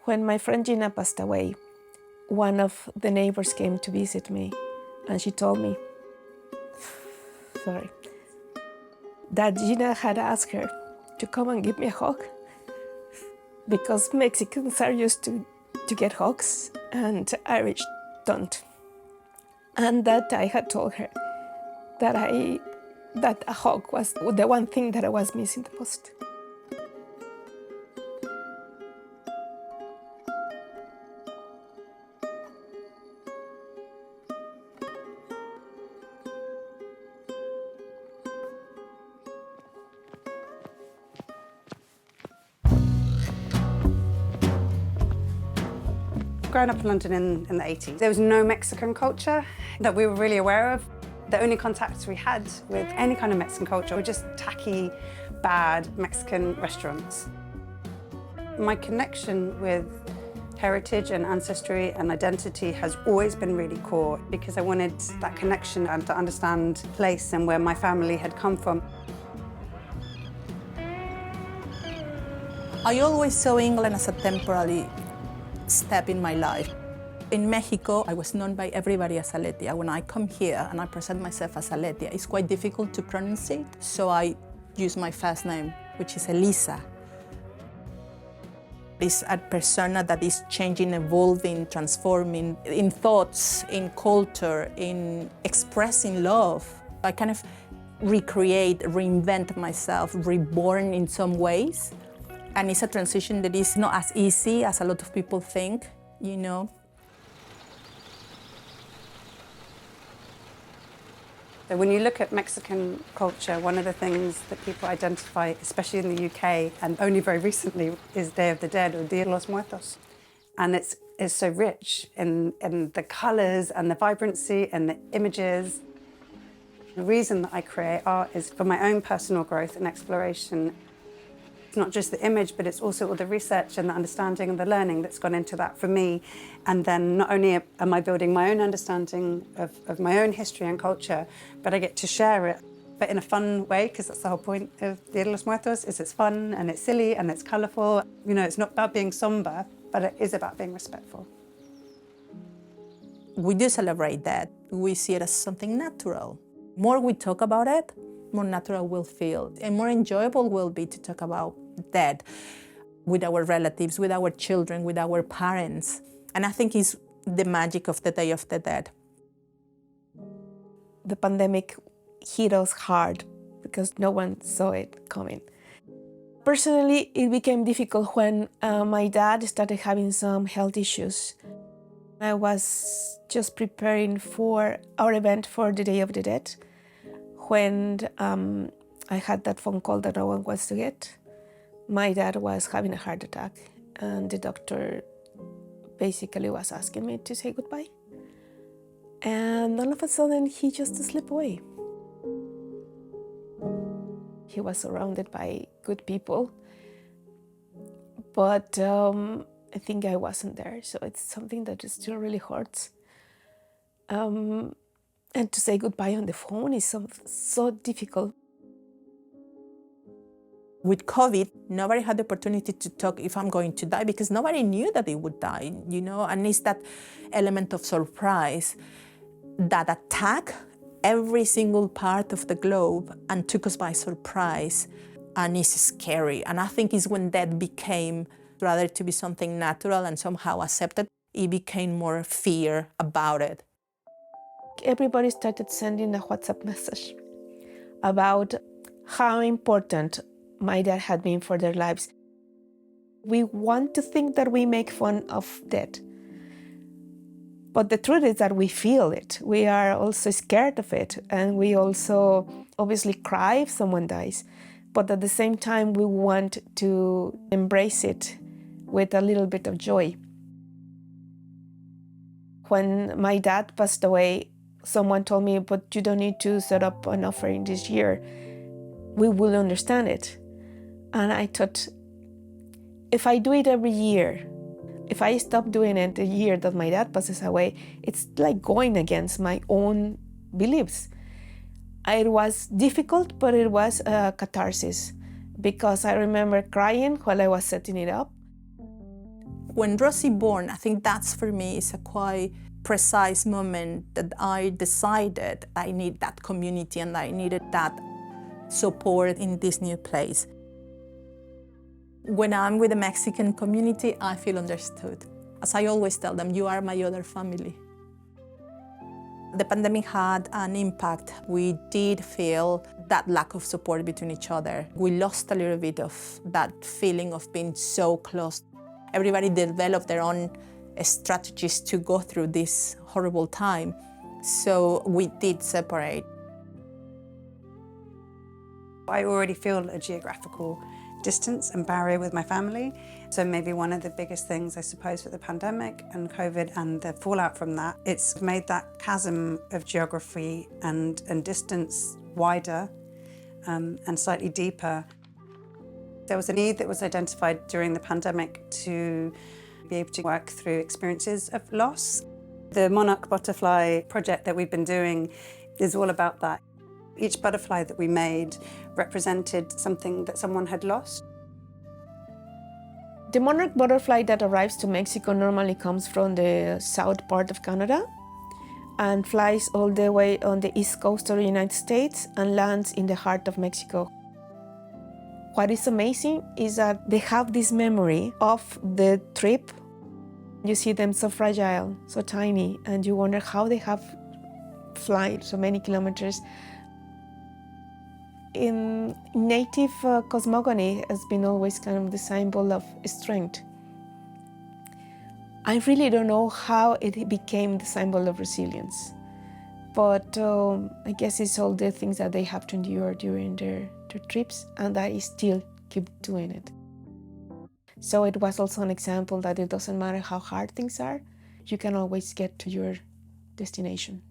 When my friend Gina passed away, one of the neighbors came to visit me, and she told me, that Gina had asked her to come and give me a hug, because Mexicans are used to get hugs and Irish don't. And that I had told her that a hug was the one thing that I was missing the most. Growing up in London in the 80s, there was no Mexican culture that we were really aware of. The only contacts we had with any kind of Mexican culture were just tacky, bad Mexican restaurants. My connection with heritage and ancestry and identity has always been really core, because I wanted that connection and to understand place and where my family had come from. I always saw England as a temporary step in my life. In Mexico, I was known by everybody as Aletia. When I come here and I present myself as Aletia, it's quite difficult to pronounce it, so I use my first name, which is Elisa. It's a persona that is changing, evolving, transforming in thoughts, in culture, in expressing love. I kind of recreate, reinvent myself, reborn in some ways. And it's a transition that is not as easy as a lot of people think, you know. So when you look at Mexican culture, one of the things that people identify, especially in the UK, and only very recently, is Day of the Dead, or Dia de los Muertos. And it's so rich in the colours and the vibrancy and the images. The reason that I create art is for my own personal growth and exploration. It's not just the image, but it's also all the research and the understanding and the learning that's gone into that for me. And then not only am I building my own understanding of my own history and culture, but I get to share it, but in a fun way, because that's the whole point of Dia de los Muertos, is it's fun and it's silly and it's colourful. You know, it's not about being somber, but it is about being respectful. We do celebrate that. We see it as something natural. More we talk about it, more natural we'll feel, and more enjoyable will be to talk about death with our relatives, with our children, with our parents. And I think it's the magic of the Day of the Dead. The pandemic hit us hard because no one saw it coming. Personally, it became difficult when my dad started having some health issues. I was just preparing for our event for the Day of the Dead when I had that phone call that no one wants to get. My dad was having a heart attack, and the doctor basically was asking me to say goodbye. And all of a sudden, he just slipped away. He was surrounded by good people, but I think I wasn't there, so it's something that still really hurts. And to say goodbye on the phone is so difficult. With COVID, nobody had the opportunity to talk if I'm going to die, because nobody knew that it would die, you know, and it's that element of surprise that attacked every single part of the globe and took us by surprise, and it's scary. And I think it's when death became, rather to be something natural and somehow accepted, it became more fear about it. Everybody started sending a WhatsApp message about how important my dad had been for their lives. We want to think that we make fun of death, but the truth is that we feel it. We are also scared of it, and we also obviously cry if someone dies, but at the same time we want to embrace it with a little bit of joy. When my dad passed away, someone told me, but you don't need to set up an offering this year. We will understand it. And I thought, if I do it every year, if I stop doing it the year that my dad passes away, it's like going against my own beliefs. It was difficult, but it was a catharsis, because I remember crying while I was setting it up. When Rosie born, I think that's for me is a quite precise moment that I decided I need that community and I needed that support in this new place. When I'm with the Mexican community, I feel understood. As I always tell them, you are my other family. The pandemic had an impact. We did feel that lack of support between each other. We lost a little bit of that feeling of being so close. Everybody developed their own strategies to go through this horrible time. So we did separate. I already feel a geographical distance and barrier with my family. So maybe one of the biggest things, I suppose, with the pandemic and COVID and the fallout from that, it's made that chasm of geography and distance wider and slightly deeper. There was a need that was identified during the pandemic to be able to work through experiences of loss. The Monarch Butterfly project that we've been doing is all about that. Each butterfly that we made represented something that someone had lost. The monarch butterfly that arrives to Mexico normally comes from the south part of Canada and flies all the way on the east coast of the United States and lands in the heart of Mexico. What is amazing is that they have this memory of the trip. You see them so fragile, so tiny, and you wonder how they have fly so many kilometers. In native cosmogony has been always kind of the symbol of strength. I really don't know how it became the symbol of resilience, but I guess it's all the things that they have to endure during their trips, and they still keep doing it. So it was also an example that it doesn't matter how hard things are, you can always get to your destination.